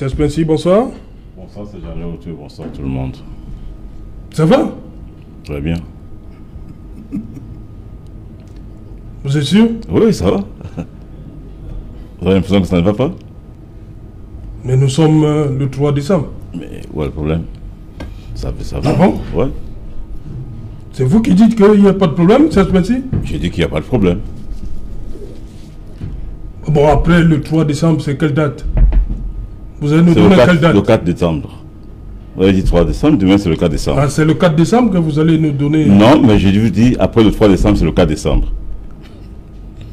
C'est Spency, bonsoir. Bonsoir, c'est Jean Léotu, bonsoir tout le monde. Ça va? Très bien. Vous êtes sûr? Oui, ça va. Vous avez l'impression que ça ne va pas? Mais nous sommes le 3 décembre. Mais où est le problème? Ça va. Ah bon? Ouais. C'est vous qui dites qu'il n'y a pas de problème, c'est Spency? J'ai dit qu'il n'y a pas de problème. Bon, après le 3 décembre, c'est quelle date? Vous allez nous donner quelle date? Le 4 décembre. Vous avez dit 3 décembre, demain c'est le 4 décembre. Ah, c'est le 4 décembre que vous allez nous donner? Non, mais j'ai vous dit après le 3 décembre, c'est le 4 décembre.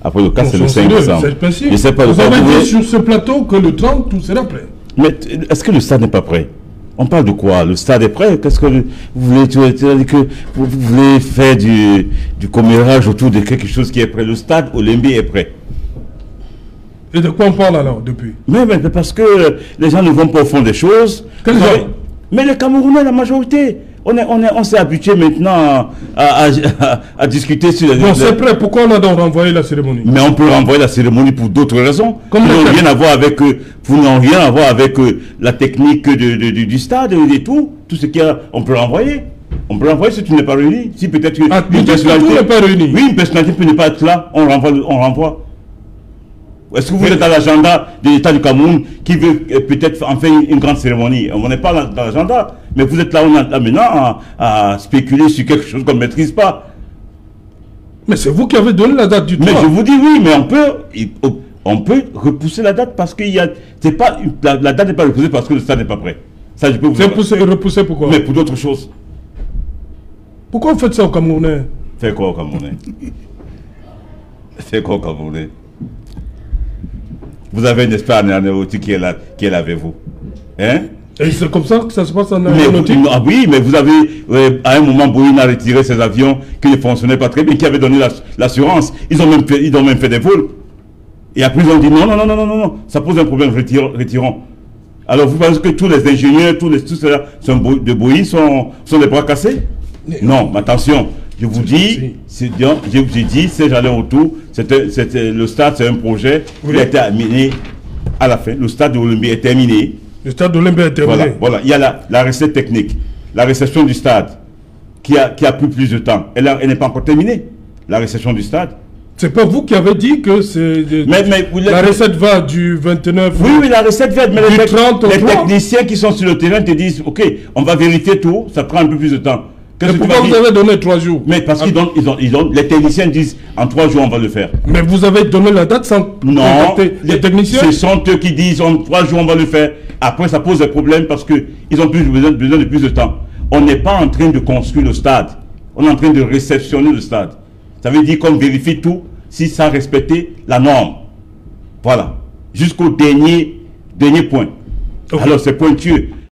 Après le 4, c'est le 5 décembre. Je sais pas, vous avez dit sur ce plateau que le 30, tout sera prêt. Mais est-ce que le stade n'est pas prêt? On parle de quoi? Le stade est prêt? Qu'est-ce que vous voulez? Tu as dit que vous voulez faire du commérage autour de quelque chose qui est prêt. Le stade Olembe est prêt. Et de quoi on parle alors depuis? Mais parce que les gens ne vont pas au fond des choses. Mais les Camerounais, la majorité, on s'est habitué maintenant à discuter sur les... Bon, c'est prêt. Pourquoi on a donc renvoyé la cérémonie? Mais on peut renvoyer la cérémonie pour d'autres raisons. Pour n'ont rien à voir avec la technique du stade et tout. Tout ce qu'il y a, on peut renvoyer. On peut renvoyer si tu n'es pas réuni. Si peut-être une personnalité n'est pas réuni. Oui, une personnalité peut ne pas être là, on renvoie. Est-ce que vous êtes dans l'agenda de l'État du Cameroun qui veut peut-être en faire une grande cérémonie? On n'est pas dans l'agenda, mais vous êtes là, maintenant à spéculer sur quelque chose qu'on ne maîtrise pas. Mais c'est vous qui avez donné la date du 3. Mais je vous dis oui, mais on peut repousser la date parce que la date n'est pas repoussée parce que le stade n'est pas prêt. Ça, je peux vous dire. C'est repoussé pourquoi? Mais pour d'autres choses. Pourquoi vous faites ça au Camerounais? Faites quoi au Camerounais? Faites quoi au Camerounais? Vous avez un expert en aéronautique qui est là avec vous. Hein? Et c'est comme ça que ça se passe en aéronautique? Oui, mais vous avez, à un moment, Boeing a retiré ses avions qui ne fonctionnaient pas très bien, qui avaient donné l'assurance. Ils ont même fait des vols. Et après, ils ont dit non, ça pose un problème, retirons. Alors, vous pensez que tous les ingénieurs, tous ceux-là de Boeing sont des bras cassés? Non, mais attention. Je vous dis, j'ai dit, c'est j'allais autour, le stade, c'est un projet qui a été terminé à la fin. Le stade de Olembe est terminé. Le stade de Olembe est terminé. Voilà. Il y a la recette technique, la réception du stade, qui a pris plus de temps. Elle n'est pas encore terminée, la réception du stade. C'est pas vous qui avez dit que c'est... la recette va du 29... Oui, la recette va, mais les 30 techniciens qui sont sur le terrain te disent, ok, on va vérifier tout, ça prend un peu plus de temps. Pourquoi vous avez donné 3 jours? Mais parce qu'ils les techniciens disent en 3 jours on va le faire. Mais vous avez donné la date sans contacter les techniciens? Ce sont eux qui disent en 3 jours on va le faire. Après ça pose des problèmes parce qu'ils ont besoin de plus de temps. On n'est pas en train de construire le stade. On est en train de réceptionner le stade. Ça veut dire qu'on vérifie tout si ça a respecté la norme. Voilà. Jusqu'au dernier point. Okay. Alors c'est pointueux.